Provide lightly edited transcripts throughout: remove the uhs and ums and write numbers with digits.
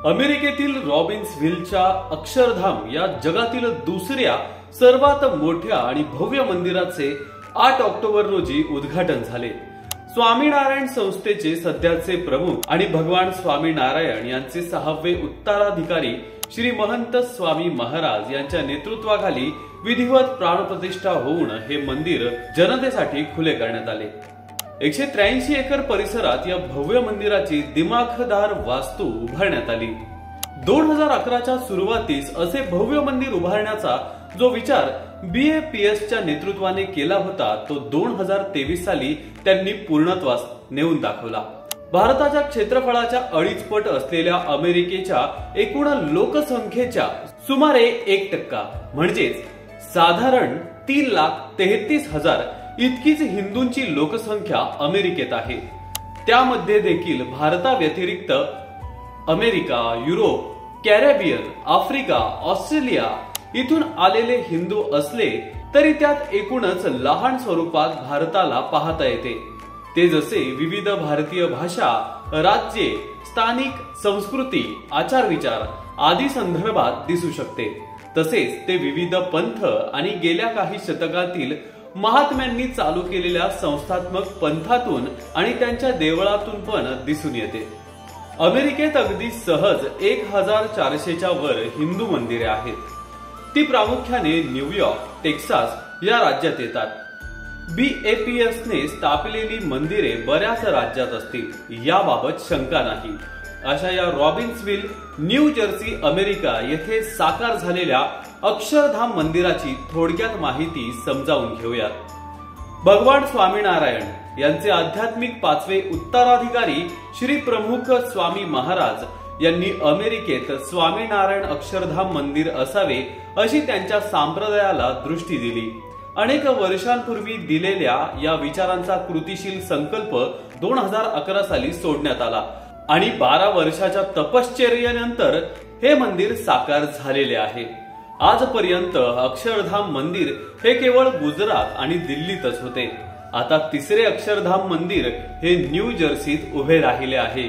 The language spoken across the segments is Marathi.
अमेरिकेतील रॉबिन्सव्हिलच्या अक्षरधाम या जगातील दुसऱ्या सर्वात मोठ्या आणि भव्य मंदिराचे 8 ऑक्टोबर रोजी उद्घाटन झाले। स्वामीनारायण संस्थेचे सध्याचे प्रमुख आणि भगवान स्वामीनारायण यांचे 6वे उत्तराधिकारी श्री महंत स्वामी महाराज यांच्या नेतृत्वाखाली विधिवत प्राणप्रतिष्ठा होऊन हे मंदिर जनतेसाठी खुले करण्यात आले। 183 एकर परिसरात या भव्य मंदिराची दिमाखदार वास्तू उभारण्यात आली। 2011च्या सुरुवातीस असे भव्य मंदिर उभारण्याचा जो विचार BAPSच्या नेतृत्वाने केला होता तो 2023 साली त्यांनी पूर्णत्वास नेऊन दाखवला। भारताच्या क्षेत्रफळाच्या 2.5 पट असलेल्या अमेरिकेच्या एकूण लोकसंख्येच्या सुमारे 1% म्हणजेच साधारण 3,33,000 इतकीच हिंदूंची लोकसंख्या अमेरिकेत आहे। त्यामध्ये देखील भारताव्यतिरिक्त America, Europe, Caribbean, Africa, Australia इथून आलेले हिंदू असले तरी त्यात एकूणच लहान स्वरूपात भारताला पाहता येते। ते जसे विविध भारतीय भाषा, राज्ये, स्थानिक संस्कृती, आचारविचार आदी संदर्भात दिसू शकते, तसेच ते विविध पंथ आणि गेल्या काही शतकातील महात्म्यांनी चालू केलेल्या संस्थात्मक पंथातून आणि त्यांच्या देवळातून पण दिसून येते। अमेरिकेत अगदी सहज 1400च्या वर हिंदू मंदिरे आहेत। ती प्रामुख्याने न्यूयॉर्क, टेक्सास या राज्यात येतात। BAPSने स्थापलेली मंदिरे बऱ्याच राज्यात असतील याबाबत शंका नाही। अशा या रॉबिन्सव्हिल, न्यू जर्सी, अमेरिका येथे साकार झालेल्या अक्षरधाम मंदिराची थोडक्यात माहिती समजावून घेऊयात। भगवान स्वामीनारायण यांचे आध्यात्मिक 5वे उत्तराधिकारी श्री प्रमुख स्वामी महाराज यांनी अमेरिकेत स्वामीनारायण अक्षरधाम मंदिर असावे अशी त्यांच्या संप्रदायाला दृष्टी दिली। अनेक वर्षांपूर्वी दिलेल्या या विचारांचा कृतीशील संकल्प 2011 साली सोडण्यात आला आणि 12 वर्षाच्या तपश्चर्येनंतर हे मंदिर साकार झालेले आहे। आजपर्यंत अक्षरधाम मंदिर हे केवळ गुजरात आणि दिल्लीतच होते। आता 3रे अक्षरधाम मंदिर हे न्यू जर्सीत उभे राहिले आहे।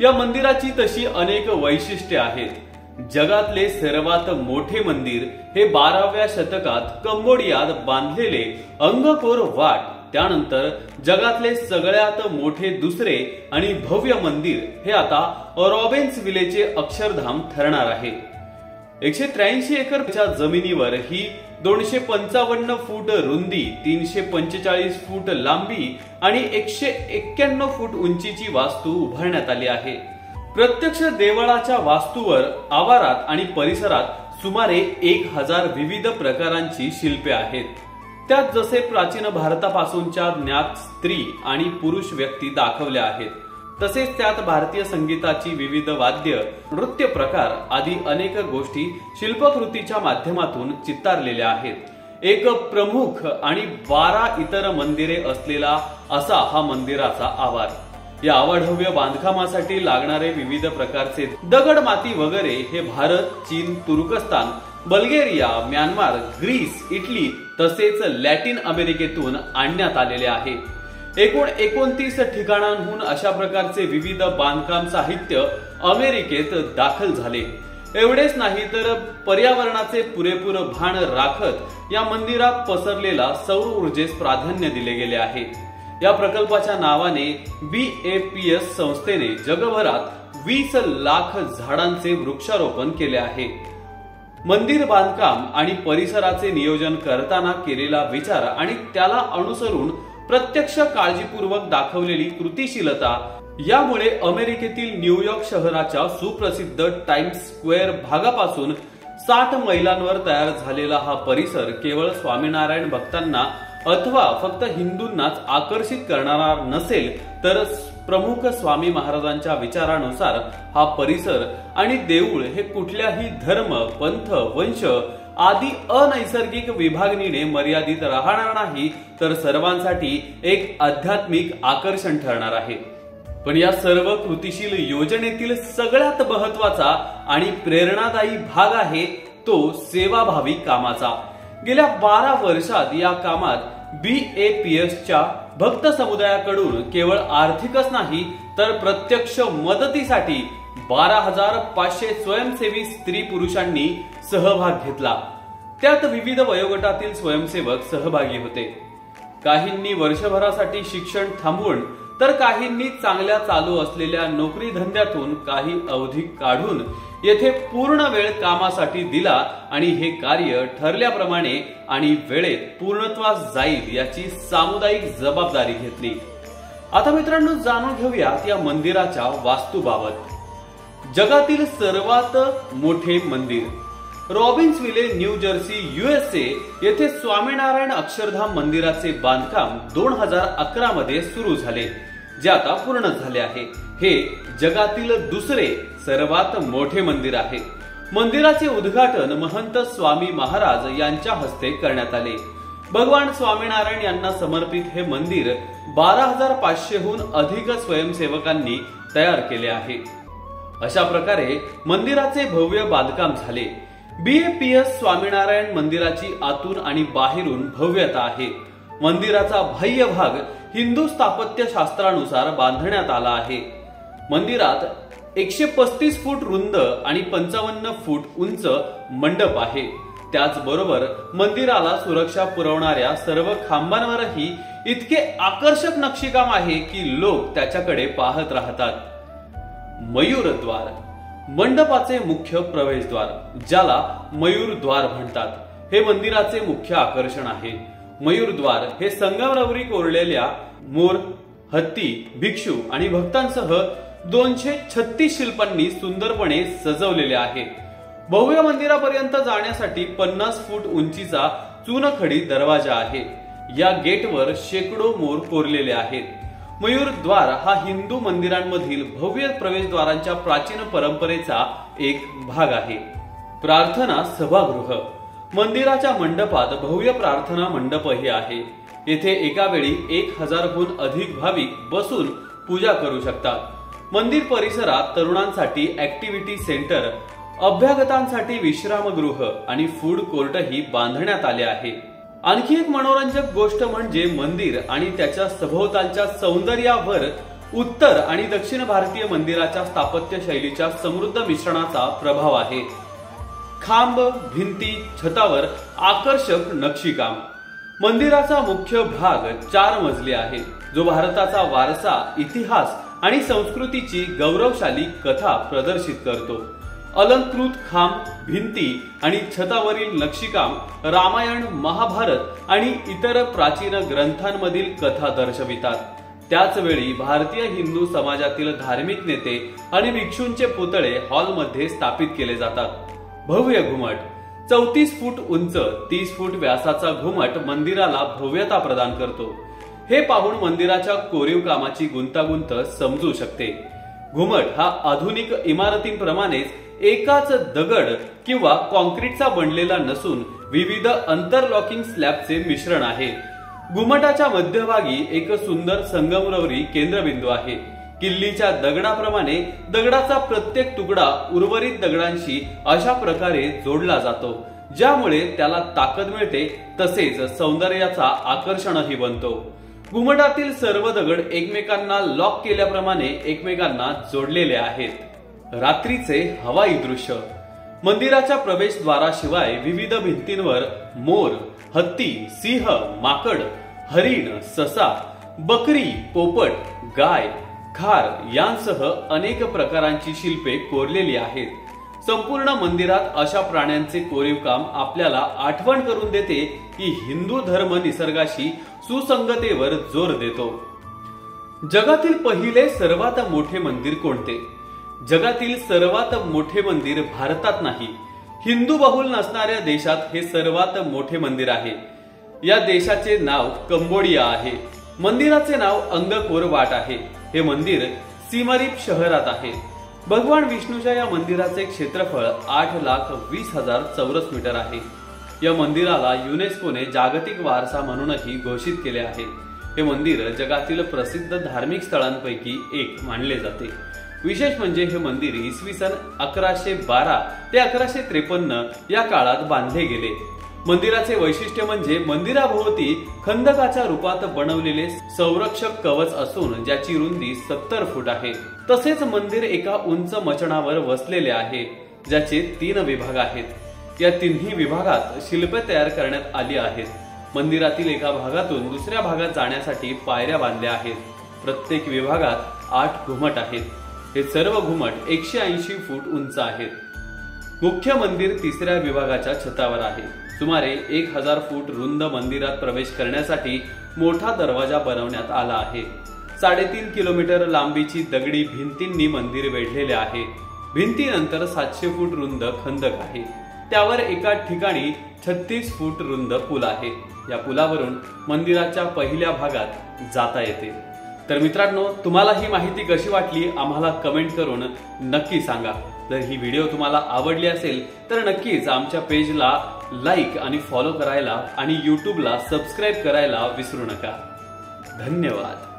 या मंदिराची तशी अनेक वैशिष्ट्ये आहेत। जगातले सर्वात मोठे मंदिर हे 12व्या शतकात कंबोडियात बांधलेले अंगकोर वाट, त्यानंतर जगातले सगळ्यात मोठे दुसरे आणि भव्य मंदिर हे आता रॉबिन्सव्हिलचे अक्षरधाम ठरणार आहे। 183 एकरच्या जमिनीवर ही 255 फूट रुंदी, 345 फूट लांबी आणि 191 फूट उंचीची वास्तू उभारण्यात आली आहे। प्रत्यक्ष देवळाच्या वास्तूवर आवारात आणि परिसरात सुमारे 1000 विविध प्रकारांची शिल्पे आहेत। त्यात जसे प्राचीन भारतापासूनच्या ज्ञात स्त्री आणि पुरुष व्यक्ती दाखवल्या आहेत, तसेच त्यात भारतीय संगीताची विविध वाद्य, नृत्य प्रकार आदी अनेक गोष्टी शिल्पकृतीच्या माध्यमातून चितारलेल्या आहेत। एक प्रमुख आणि 12 इतर मंदिरे असलेला असा हा मंदिराचा आवार। या अवाढव्य बांधकामासाठी लागणारे विविध प्रकारचे दगड, माती वगैरे हे भारत, चीन, तुर्कस्तान, बल्गेरिया, म्यानमार, ग्रीस, इटली तसेच लॅटिन अमेरिकेतून आणण्यात आलेले आहे। एकूण 29 ठिकाणांहून अशा प्रकारचे विविध बांधकाम साहित्य अमेरिकेत दाखल झाले। एवढेच नाही तर पर्यावरणाचे पुरेपूर भान राखत या मंदिरात पसरलेला सौर ऊर्जेस प्राधान्य दिले गेले आहे। या प्रकल्पाच्या नावाने BAPS संस्थेने जगभरात 20 लाख झाडांचे वृक्षारोपण केले आहे। मंदिर बांधकाम आणि परिसराचे नियोजन करताना केलेला विचार आणि त्याला अनुसरून प्रत्यक्ष काळजीपूर्वक दाखवलेली कृतीशीलता यामुळे अमेरिकेतील न्यूयॉर्क शहराच्या सुप्रसिद्ध टाइम्स स्क्वेअर भागापासून 60 मैलांवर तयार झालेला हा परिसर केवळ स्वामीनारायण भक्तांना अथवा फक्त हिंदूंनाच आकर्षित करणारा नसेल तर प्रमुख स्वामी महाराजांच्या विचारानुसार हा परिसर आणि देऊळ हे कुठल्याही धर्म, पंथ, वंश आदी अनैसर्गिक विभागणीने मर्यादित राहणार नाही तर सर्वांसाठी एक आध्यात्मिक आकर्षण ठरणार आहे। पण या सर्व कृतीशील योजनेतील सगळ्यात महत्वाचा आणि प्रेरणादायी भाग आहे तो सेवाभावी कामाचा। गेल्या 12 वर्षात या कामात BAPSच्या भक्त समुदायाकडून केवळ आर्थिकच नाही तर प्रत्यक्ष मदतीसाठी 12,500 स्वयंसेवी स्त्री पुरुषांनी सहभाग घेतला। त्यात विविध वयोगटातील स्वयंसेवक सहभागी होते। काहींनी वर्षभरासाठी शिक्षण थांबवून तर काहींनी चांगल्या चालू असलेल्या नोकरी धंद्यातून काही अवधी काढून येथे पूर्ण वेळ कामासाठी दिला आणि हे कार्य ठरल्याप्रमाणे आणि वेळेत पूर्णत्वास जाईल याची सामुदायिक जबाबदारी घेतली। आता मित्रांनो, जाणून घेऊयात या मंदिराच्या वास्तूबाबत। जगातील सर्वात मोठे मंदिर रॉबिन्सविले, न्यू जर्सी, USA येथे स्वामीनारायण अक्षरधाम मंदिराचे बांधकाम 2011 मध्ये सुरू झाले, जे आता पूर्ण झाले आहे। हे जगातील दुसरे सर्वात मोठे मंदिर आहे। मंदिराचे उद्घाटन महंत स्वामी महाराज यांच्या हस्ते करण्यात आले। भगवान स्वामीनारायण यांना समर्पित हे मंदिर 12,500हून अधिक स्वयंसेवकांनी तयार केले आहे। अशा प्रकारे मंदिराचे भव्य बांधकाम झाले। BAPS स्वामीनारायण मंदिराची आतून आणि बाहेरून भव्यता आहे। मंदिराचा बाह्य भाग हिंदू स्थापत्य शास्त्रानुसार बांधण्यात आला आहे। मंदिरात 135 फूट रुंद आणि 55 फूट उंच मंडप आहे। त्याचबरोबर मंदिराला सुरक्षा पुरवणाऱ्या सर्व खांबांवरही इतके आकर्षक नक्षीकाम आहे की लोक त्याच्याकडे पाहत राहतात। मयूरद्वार, मंडपाचे मुख्य प्रवेशद्वार, ज्याला मयूरद्वार म्हणतात, हे मंदिराचे मुख्य आकर्षण आहे। मयूरद्वार हे संगमरवरी कोरलेल्या मोर, हत्ती, भिक्षू आणि भक्तांसह 236 शिल्पांनी सुंदरपणे सजवलेले आहे। भव्य मंदिरापर्यंत जाण्यासाठी 50 फूट उंचीचा चुनखडी दरवाजा आहे। या गेटवर शेकडो मोर कोरलेले आहेत। मयूरद्वार हा हिंदू मंदिरांमधील भव्य प्रवेशद्वारांच्या प्राचीन परंपरेचा एक भाग आहे। प्रार्थना सभागृह, मंदिराच्या मंडपात भव्य प्रार्थना मंडपही आहे। येथे एका वेळी 1000हून अधिक भाविक बसून पूजा करू शकतात। मंदिर परिसरात तरुणांसाठी ऍक्टिव्हिटी सेंटर, अभ्यागतांसाठी विश्रामगृह आणि फूड कोर्टही बांधण्यात आले आहे। आणखी एक मनोरंजक गोष्ट म्हणजे मंदिर आणि त्याच्या सभोवतालच्या सौंदर्यावर उत्तर आणि दक्षिण भारतीय मंदिराच्या स्थापत्य शैलीच्या समृद्ध मिश्रणाचा प्रभाव आहे। खांब, भिंती, छतावर आकर्षक नक्षीकाम। मंदिराचा मुख्य भाग 4 मजली आहे, जो भारताचा वारसा, इतिहास आणि संस्कृतीची गौरवशाली कथा प्रदर्शित करतो। अलंकृत खांब, भिंती आणि छतावरील नक्षीकाम रामायण, महाभारत आणि इतर प्राचीन ग्रंथांमधील कथा दर्शवितात। त्याच वेळी भारतीय हिंदू समाजातील धार्मिक नेते आणि भिक्षूंचे पुतळे हॉलमध्ये स्थापित केले जातात। भव्य घुमट, 34 फूट उंच, 30 फूट व्यासाचा घुमट मंदिराला भव्यता प्रदान करतो। हे पाहून मंदिराच्या कोरीव कामाची गुंतागुंत समजू शकते। घुमट हा आधुनिक इमारतींप्रमाणेच एकाच दगड किंवा कॉन्क्रीटचा बनलेला नसून विविध अंतरलॉकिंग स्लॅबचे मिश्रण आहे। घुमटाच्या मध्यभागी एक सुंदर संगमरवरी केंद्रबिंदू आहे। किल्लीच्या दगडाप्रमाणे दगडाचा प्रत्येक तुकडा उर्वरित दगडांशी अशा प्रकारे जोडला जातो, ज्यामुळे त्याला ताकद मिळते तसेच सौंदर्याचा आकर्षणही बनतो। घुमटातील सर्व दगड एकमेकांना लॉक केल्याप्रमाणे एकमेकांना जोडलेले आहेत। रात्रीचे हवाई दृश्य, मंदिराच्या प्रवेशद्वाराशिवाय विविध भिंतींवर मोर, हत्ती, सिंह, माकड, हरिण, ससा, बकरी, पोपट, गाय, खार यांसह अनेक प्रकारांची शिल्पे कोरलेली आहेत। संपूर्ण मंदिरात अशा प्राण्यांचे कोरीव काम आपल्याला आठवण करून देते की हिंदू धर्म निसर्गाशी सुसंगतेवर जोर देतो। जगातील पहिले सर्वात मोठे मंदिर कोणते? जगातील सर्वात मोठे मंदिर भारतात नाही, हिंदू बहुल नसणाऱ्या देशात हे सर्वात मोठे मंदिर आहे। या देशाचे नाव कंबोडिया आहे। मंदिराचे नाव अंगकोर वाट आहे। हे मंदिर सिमरीप शहरात आहे। भगवान विष्णूच्या या मंदिराचे क्षेत्रफळ 8,20,000 चौरस मीटर आहे। या मंदिराला युनेस्कोने जागतिक वारसा म्हणूनही घोषित केले आहे। हे मंदिर जगातील प्रसिद्ध धार्मिक स्थळांपैकी एक मानले जाते। विशेष म्हणजे हे मंदिर इसवी सन 1112 ते 1153 या काळात बांधले गेले। मंदिराचे वैशिष्ट्य म्हणजे मंदिराभोवती खंदकाच्या रूपात बनवलेले संरक्षक कवच असून ज्याची रुंदी 70 फूट आहे। तसेच मंदिर एका उंच मचणावर वसलेले आहे, ज्याचे 3 विभाग आहेत। या तिन्ही विभागात शिल्पे तयार करण्यात आली आहेत। मंदिरातील एका भागातून दुसऱ्या भागात जाण्यासाठी पायऱ्या बांधल्या आहेत। प्रत्येक विभागात 8 घुमट आहेत। हे सर्व घुमट 180 फूट उंच आहेत। मुख्य मंदिर 3ऱ्या विभागाच्या छतावर आहे। सुमारे 1000 फूट रुंद मंदिरात प्रवेश करण्यासाठी मोठा दरवाजा बनवण्यात आला आहे। 3.5 किलोमीटर लांबीची दगडी भिंतींनी मंदिर वेढलेले आहे। भिंतीनंतर 700 फूट रुंद खंदक आहे। त्यावर एका ठिकाणी 36 फूट रुंद पूल आहे। या पुलावरून मंदिराच्या पहिल्या भागात जाता येते। तर मित्रांनो, तुम्हाला ही माहिती कशी वाटली आम्हाला कमेंट करून नक्की सांगा। जर ही व्हिडिओ तुम्हाला आवडली असेल तर नक्कीच आमच्या पेजला लाईक आणि फॉलो करायला आणि यूट्यूबला सबस्क्राईब करायला विसरू नका। धन्यवाद।